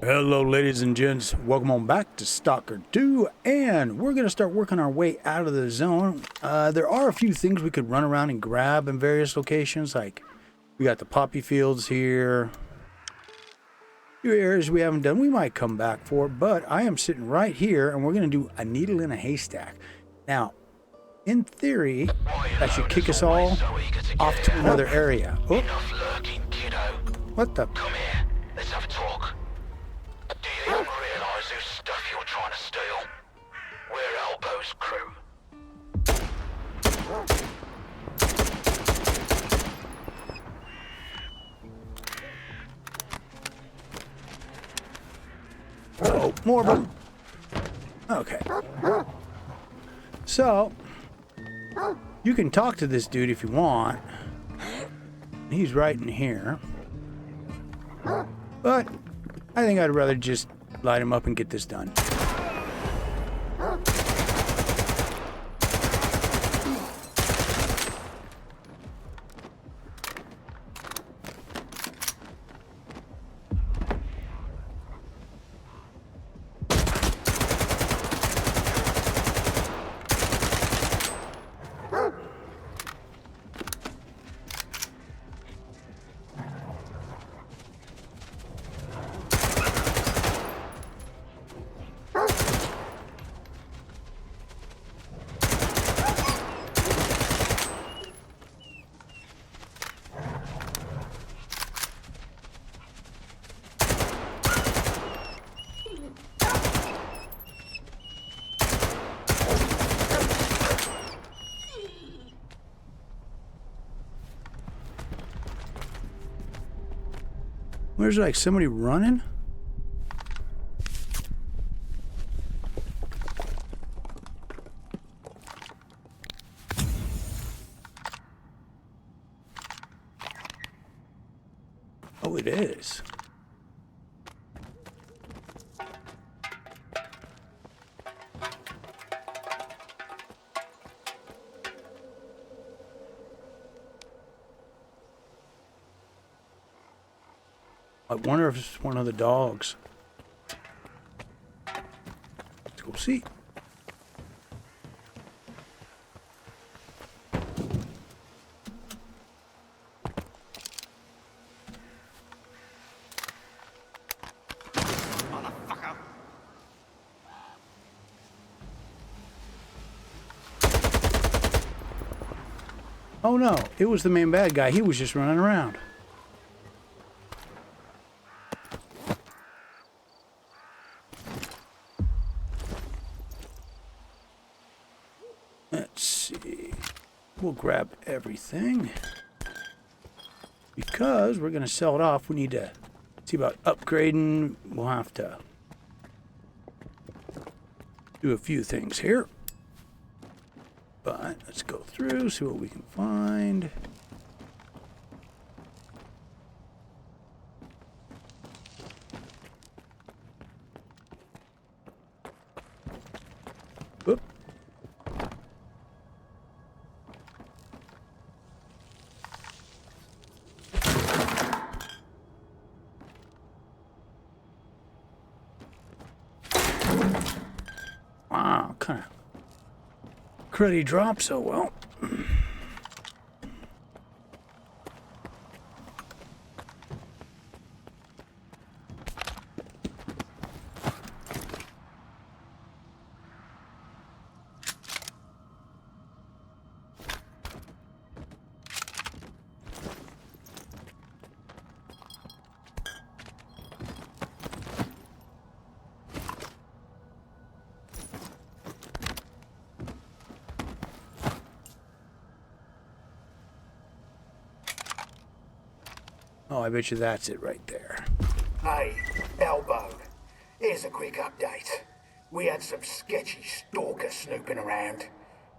Hello ladies and gents, welcome on back to Stalker 2, and we're going to start working our way out of the zone. There are a few things we could run around and grab in various locations, like we got the poppy fields here, a few areas we haven't done we might come back for, but I am sitting right here and we're going to do a needle in a haystack. Now, in theory, that should kick us all off to another area. Oh, what the? Come here, let's have a talk. Do you even realise whose stuff you're trying to steal? We're Elbow's crew. Oh, more of them. Okay. So, you can talk to this dude if you want. He's right in here. But I think I'd rather just light him up and get this done. There's like somebody running. Oh, it is. I wonder if it's one of the dogs. Let's go see. Motherfucker. Oh no, it was the main bad guy. He was just running around. Let's see. We'll grab everything. Because we're going to sell it off, we need to see about upgrading. We'll have to do a few things here. But let's go through, see what we can find. Whoop. Wow, kind of cruddy drop so well. Oh, I bet you that's it right there. Hey, Elbow. Here's a quick update. We had some sketchy Stalker snooping around.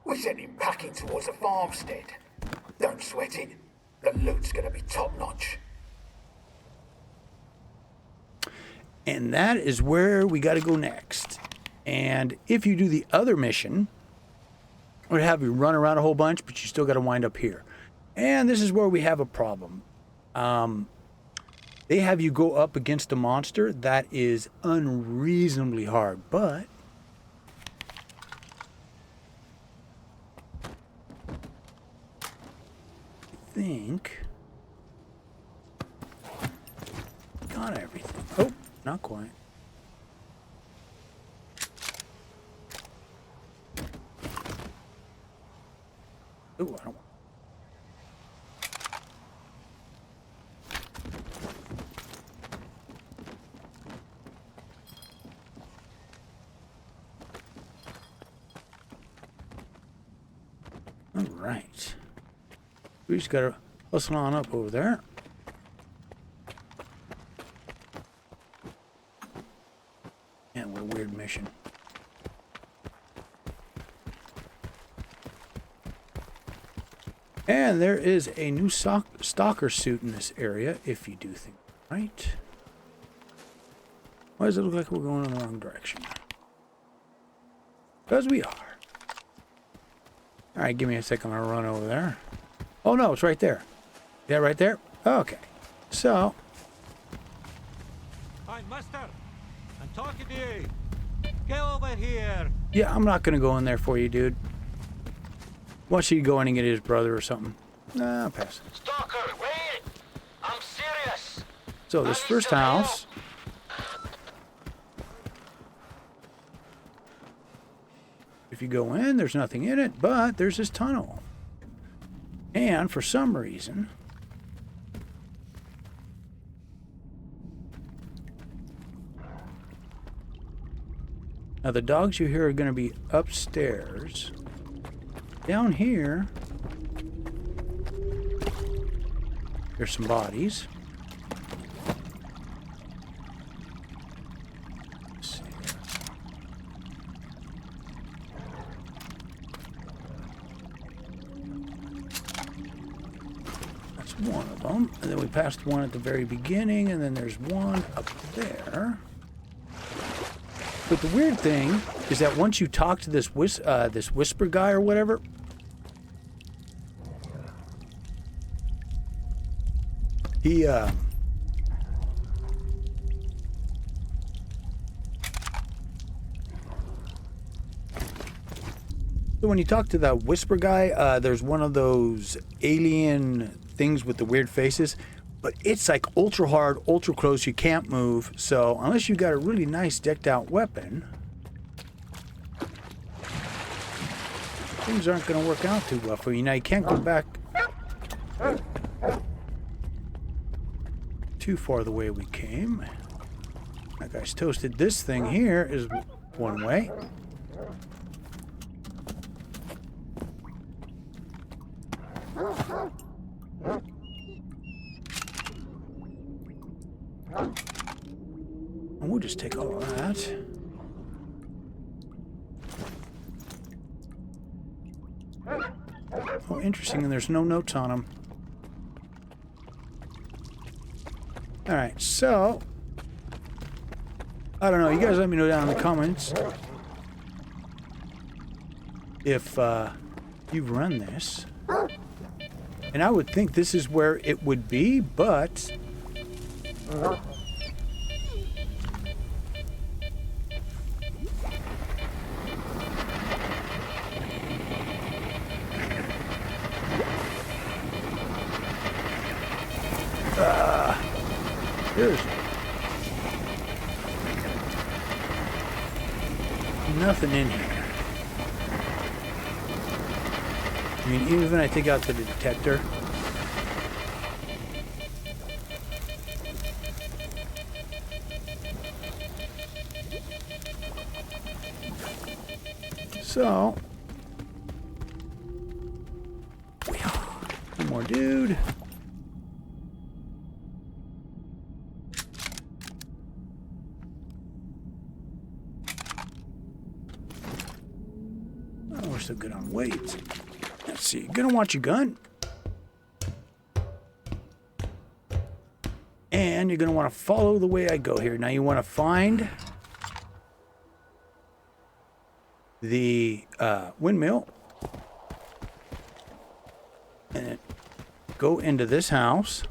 We sent him packing towards a farmstead. Don't sweat it. The loot's gonna be top-notch. And that is where we got to go next. And if you do the other mission, it would have you run around a whole bunch, but you still got to wind up here. And this is where we have a problem. they have you go up against a monster that is unreasonably hard, but I think got everything. Oh, not quite. Oh, I don't want. All right. We just gotta hustle on up over there. Yeah, what a weird mission. And there is a new stalker suit in this area, if you do think right. Why does it look like we're going in the wrong direction? Because we are. Alright, give me a second. I'm going to run over there. Oh no, it's right there. Yeah, right there? Okay. So. Hi, Master. I'm talking to you. Get over here. Yeah, I'm not going to go in there for you, dude. Why don't you go in and get his brother or something? Nah, I'll pass it. Stalker, wait! I'm serious! So this first house. If you go in, there's nothing in it, but there's this tunnel. And for some reason, now the dogs you hear are going to be upstairs. Down here, there's some bodies. Let's see here. That's one of them. And then we passed one at the very beginning, and then there's one up there. But the weird thing is that once you talk to this whisper guy or whatever, he so when you talk to that whisper guy, there's one of those alien things with the weird faces. But it's like ultra hard, ultra close, you can't move. So unless you got a really nice decked out weapon, things aren't going to work out too well for you. Now you can't go back too far the way we came. That guy's toasted. This thing here is one way. And we'll just take all of that. Oh, interesting, and there's no notes on them. Alright, so I don't know, you guys let me know down in the comments if you've run this. And I would think this is where it would be, but there's nothing in here. I mean, even when I take out the detector, so one more dude. Oh, we're so good on weight. Let's see. You're gonna want your gun, and you're gonna want to follow the way I go here. Now you want to find the windmill and go into this house.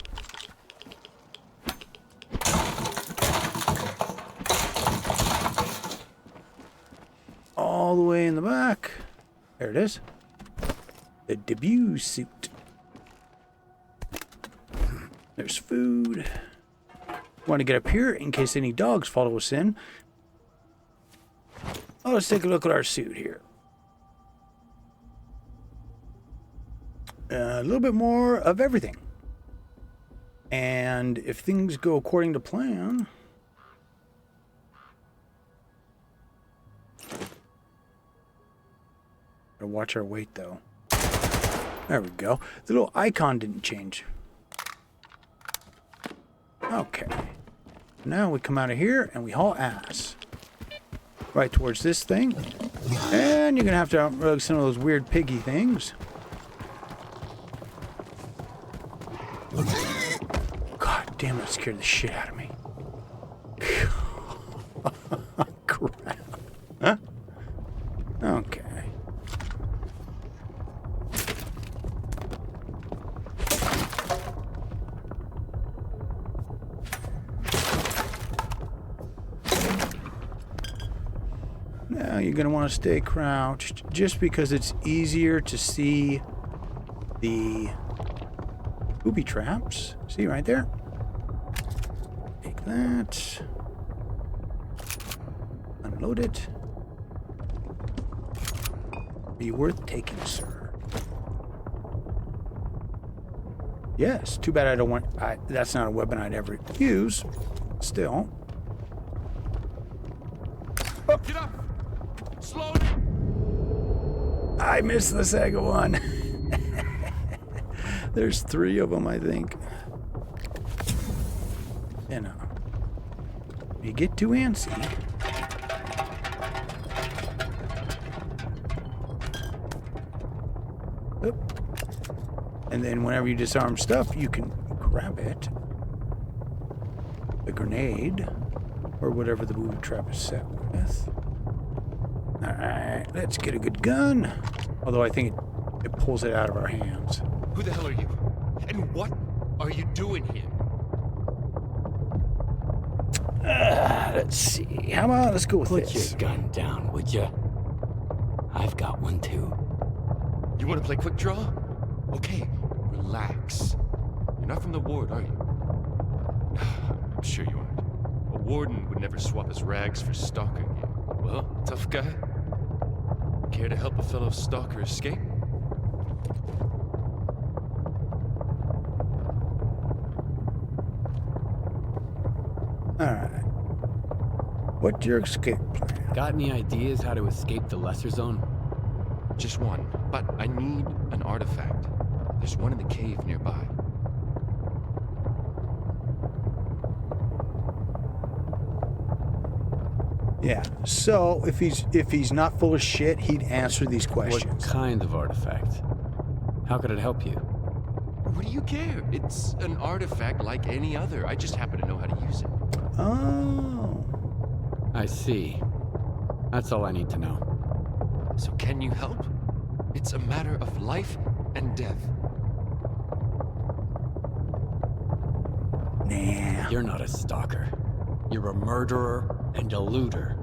the way in the back. There it is. The debut suit. There's food. Want to get up here in case any dogs follow us in. Oh, let's take a look at our suit here. A little bit more of everything. And if things go according to plan... Gotta watch our weight, though. There we go. The little icon didn't change. Okay. Now we come out of here and we haul ass. Right towards this thing. And you're gonna have to outrug some of those weird piggy things. God damn it, scared the shit out of me. Crap. Huh? Okay. Now you're going to want to stay crouched just because it's easier to see the booby traps. See right there? Take that. Unload it. Be worth taking, sir. Yes, too bad I don't want... that's not a weapon I'd ever use. Still. Oh. Get up! Slowly! I missed the second one. There's 3 of them, I think. You know. You get too antsy. Oop. And then whenever you disarm stuff, you can grab it. The grenade. Or whatever the booby trap is set with. Alright, let's get a good gun. Although I think it pulls it out of our hands. Who the hell are you? And what are you doing here? Let's see. How about let's go with Put this. your gun down, would you? I've got one too. You want to play quick draw? Okay, relax. You're not from the ward, are you? I'm sure you aren't. A warden would never swap his rags for stalker gear. Well, tough guy. Care to help a fellow stalker escape? Alright. What's your escape plan? Got any ideas how to escape the lesser zone? Just one, but I need an artifact. There's one in the cave nearby. Yeah. So if he's not full of shit, he'd answer these What questions. kind of artifact? How could it help you? What do you care? It's an artifact like any other. I just happen to know how to use it. Oh. I see. That's all I need to know. So can you help? It's a matter of life and death. Nah. You're not a stalker. You're a murderer and a looter.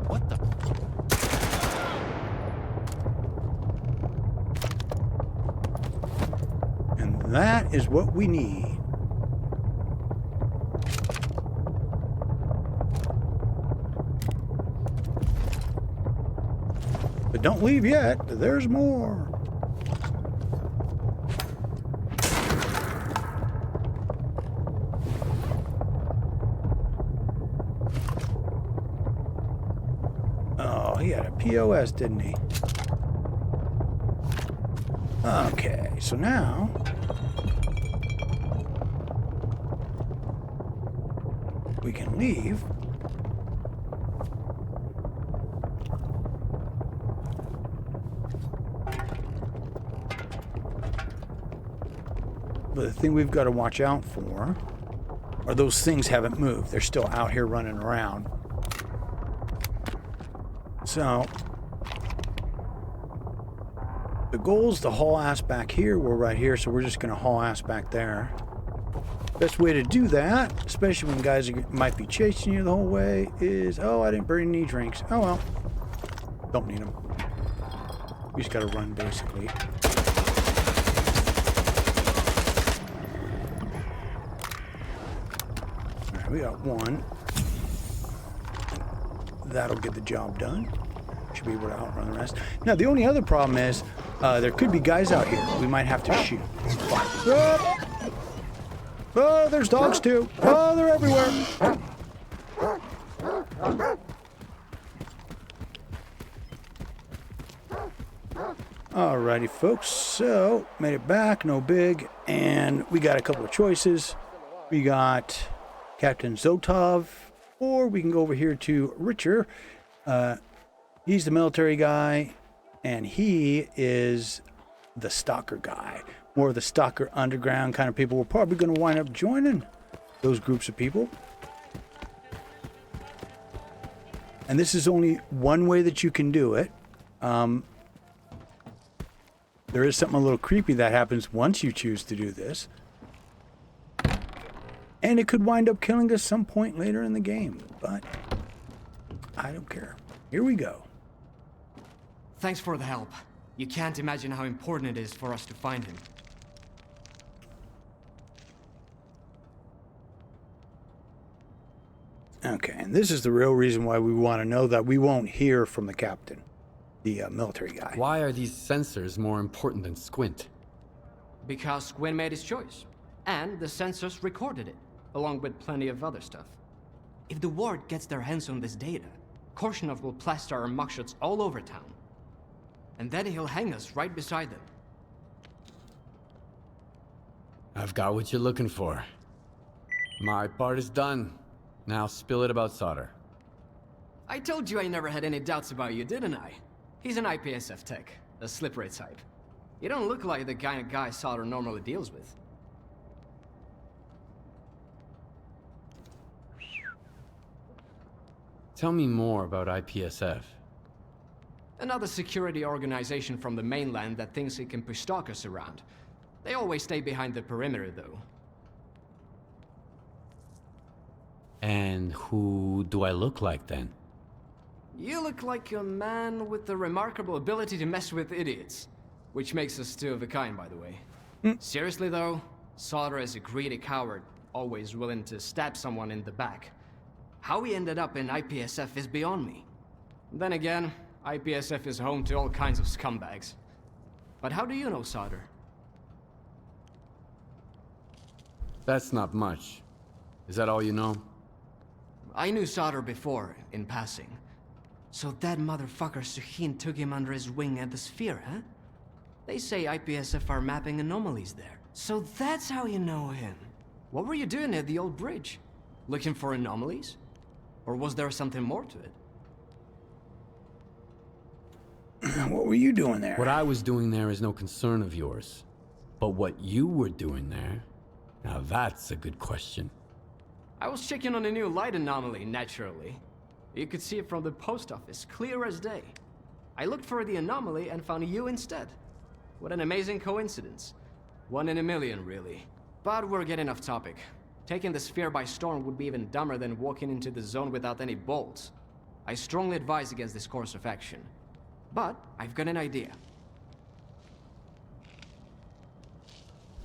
What the? And that is what we need. But don't leave yet. There's more. Oh, he had a POS, didn't he? Okay, so now... we can leave. But the thing we've got to watch out for are those things haven't moved. They're still out here running around. So, the goal is to haul ass back here. We're right here, so we're just going to haul ass back there. Best way to do that, especially when guys might be chasing you the whole way, is, oh, I didn't bring any drinks. Oh, well. Don't need them. We just gotta run, basically. Alright, we got one. That'll get the job done. Should be able to outrun the rest. Now, the only other problem is, there could be guys out here we might have to shoot. Oh, there's dogs too. Oh, they're everywhere. Alrighty, folks. So, made it back, no big. And we got a couple of choices. We got Captain Zotov, or we can go over here to Richter. He's the military guy, and he is the Stalker guy. More of the Stalker underground kind of people. We're probably going to wind up joining those groups of people. And this is only one way that you can do it. There is something a little creepy that happens once you choose to do this. And it could wind up killing us some point later in the game. But I don't care. Here we go. Thanks for the help. You can't imagine how important it is for us to find him. Okay, and this is the real reason why we want to know that we won't hear from the captain, the military guy. Why are these sensors more important than Squint? Because Squint made his choice. And the sensors recorded it, along with plenty of other stuff. If the Ward gets their hands on this data, Korshunov will plaster our mugshots all over town. And then he'll hang us right beside them. I've got what you're looking for. My part is done. Now spill it about Solder. I told you I never had any doubts about you, didn't I? He's an IPSF tech, a slippery type. You don't look like the kind of guy Solder normally deals with. Tell me more about IPSF. Another security organization from the mainland that thinks it can push stalkers around. They always stay behind the perimeter, though. And who do I look like then? You look like a man with the remarkable ability to mess with idiots. Which makes us two of a kind, by the way. Seriously though, Solder is a greedy coward, always willing to stab someone in the back. How he ended up in IPSF is beyond me. Then again, IPSF is home to all kinds of scumbags. But how do you know Solder? That's not much. Is that all you know? I knew Solder before, in passing. So that motherfucker Suhin took him under his wing at the Sphere, huh? They say IPSF are mapping anomalies there. So that's how you know him. What were you doing at the old bridge? Looking for anomalies? Or was there something more to it? What were you doing there? What I was doing there is no concern of yours. But what you were doing there? Now that's a good question. I was checking on a new light anomaly, naturally. You could see it from the post office, clear as day. I looked for the anomaly and found you instead. What an amazing coincidence. 1 in a million, really. But we're getting off topic. Taking the Sphere by storm would be even dumber than walking into the zone without any bolts. I strongly advise against this course of action. But I've got an idea.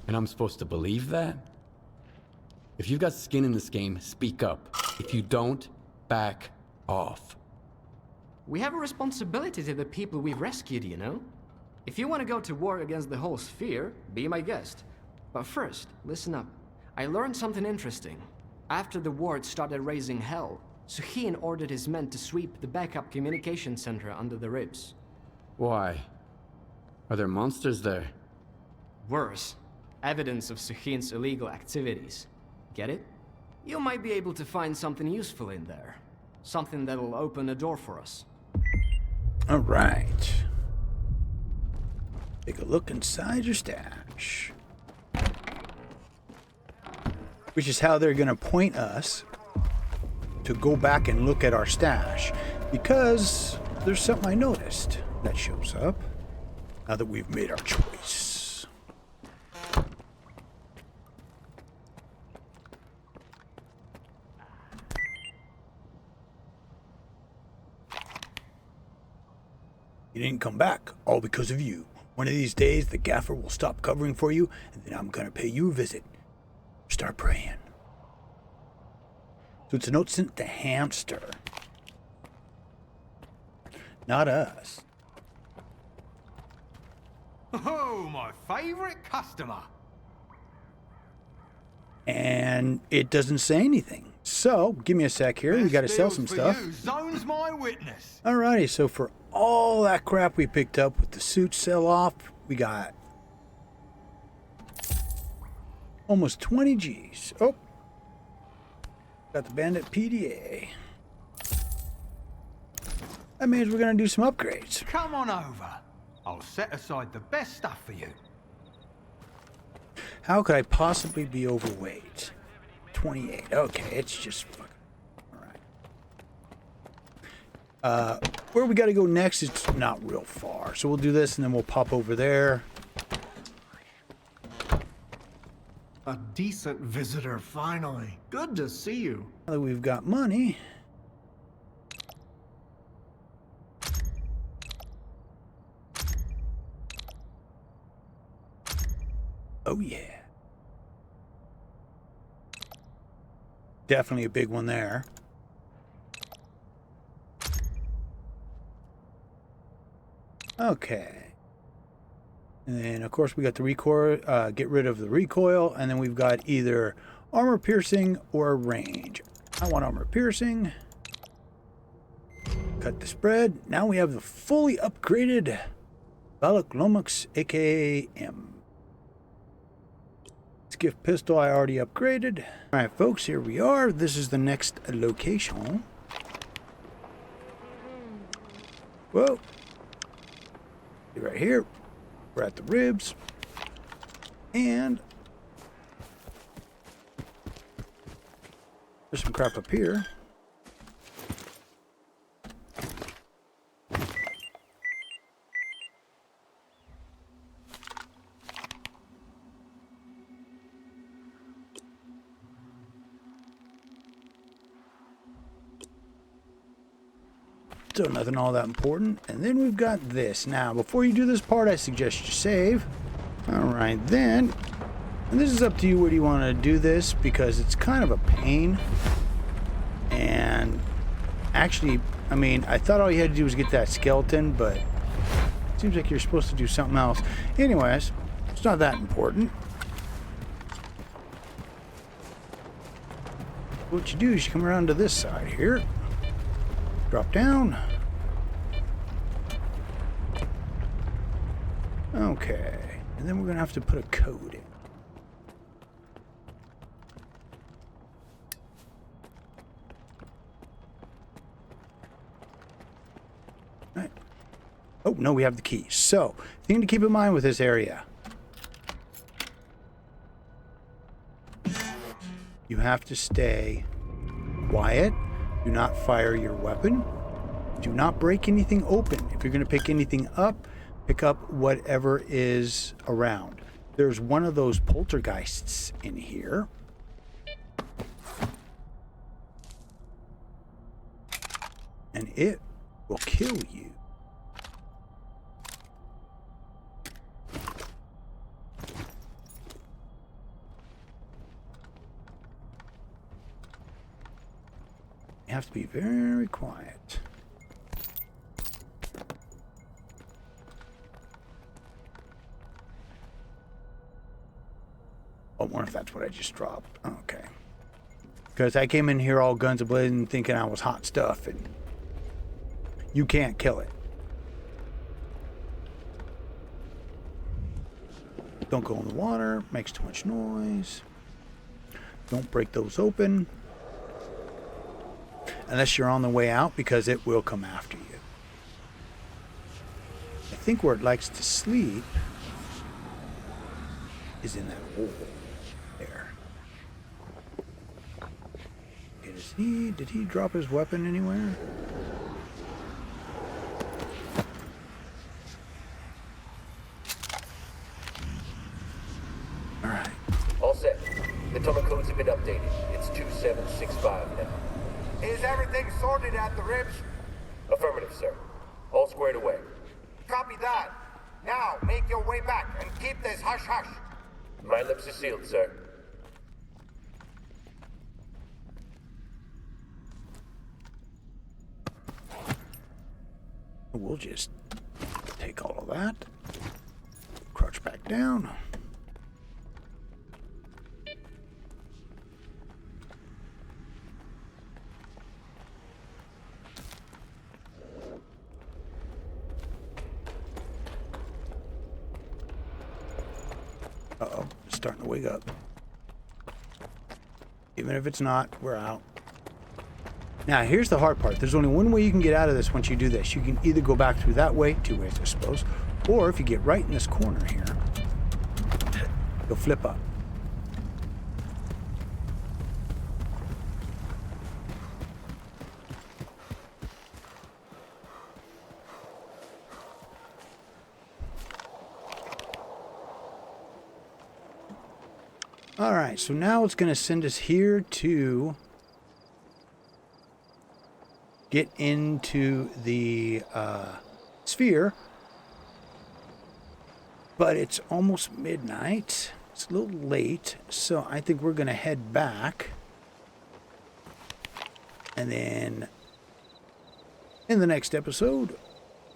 And I'm supposed to believe that? If you've got skin in this game, speak up. If you don't, back off. We have a responsibility to the people we've rescued, you know? If you want to go to war against the whole Sphere, be my guest. But first, listen up. I learned something interesting. After the Ward started raising hell, Suhin ordered his men to sweep the backup communication center under the Ribs. Why? Are there monsters there? Worse, evidence of Suhin's illegal activities. Get it? You might be able to find something useful in there. Something that'll open a door for us. All right. Take a look inside your stash. Which is how they're going to point us to go back and look at our stash. Because there's something I noticed that shows up now that we've made our choice. You didn't come back, all because of you. One of these days, the gaffer will stop covering for you, and then I'm gonna pay you a visit. Start praying. So it's a note sent to Hamster. Not us. Oh, my favorite customer. And it doesn't say anything. So, give me a sec here. We got to sell some stuff. Zone's my witness. Alrighty, so for all that crap we picked up with the suit sell-off, we got almost 20 G's. Oh, got the Bandit PDA. That means we're going to do some upgrades. Come on over. I'll set aside the best stuff for you. How could I possibly be overweight? 28. Okay, it's just fucking... Alright. Where we got to go next, it's not real far. So we'll do this and then we'll pop over there. A decent visitor, finally. Good to see you. Now that we've got money... Oh yeah. Definitely a big one there. Okay. And then of course we got the recoil, get rid of the recoil, and then we've got either armor piercing or range. I want armor piercing. Cut the spread. Now we have the fully upgraded Balak aka M. Skiff pistol I already upgraded. Alright folks, here we are. This is the next location. Whoa. Right here. We're at the ribs. And there's some crap up here. So nothing all that important. And then we've got this. Now, before you do this part, I suggest you save. Alright then. And this is up to you where do you want to do this, because it's kind of a pain. And actually, I mean, I thought all you had to do was get that skeleton, but it seems like you're supposed to do something else. Anyways, it's not that important. What you do is you come around to this side here. Drop down. Okay. And then we're going to have to put a code in. Right. Oh, no, we have the key. So, thing to keep in mind with this area. You have to stay quiet. Do not fire your weapon. Do not break anything open. If you're going to pick anything up, pick up whatever is around. There's one of those poltergeists in here. And it will kill you. You have to be very quiet. I wonder if that's what I just dropped. Okay. Because I came in here all guns a-blazing thinking I was hot stuff, and you can't kill it. Don't go in the water. Makes too much noise. Don't break those open. Unless you're on the way out, because it will come after you. I think where it likes to sleep is in that hole there. Okay, did he drop his weapon anywhere? All right. All set. The tunnel codes have been updated. It's 2765 now. Is everything sorted at the ribs? Affirmative, sir. All squared away. Copy that. Now, make your way back and keep this hush-hush. My lips are sealed, sir. We'll just take all of that. Crouch back down. Uh-oh, it's starting to wake up. Even if it's not, we're out. Now, here's the hard part. There's only one way you can get out of this once you do this. You can either go back through that way, two ways, I suppose, or if you get right in this corner here, you'll flip up. All right, so now it's going to send us here to get into the sphere, but it's almost midnight. It's a little late, so I think we're going to head back, and then in the next episode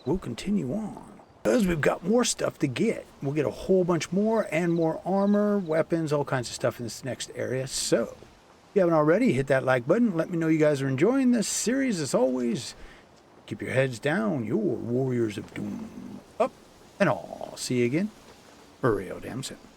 we'll continue on, because we've got more stuff to get. We'll get a whole bunch more and more armor, weapons, all kinds of stuff in this next area. So if you haven't already, hit that like button. Let me know you guys are enjoying this series. As always, keep your heads down. Your warriors of doom up, and I'll see you again real damn soon.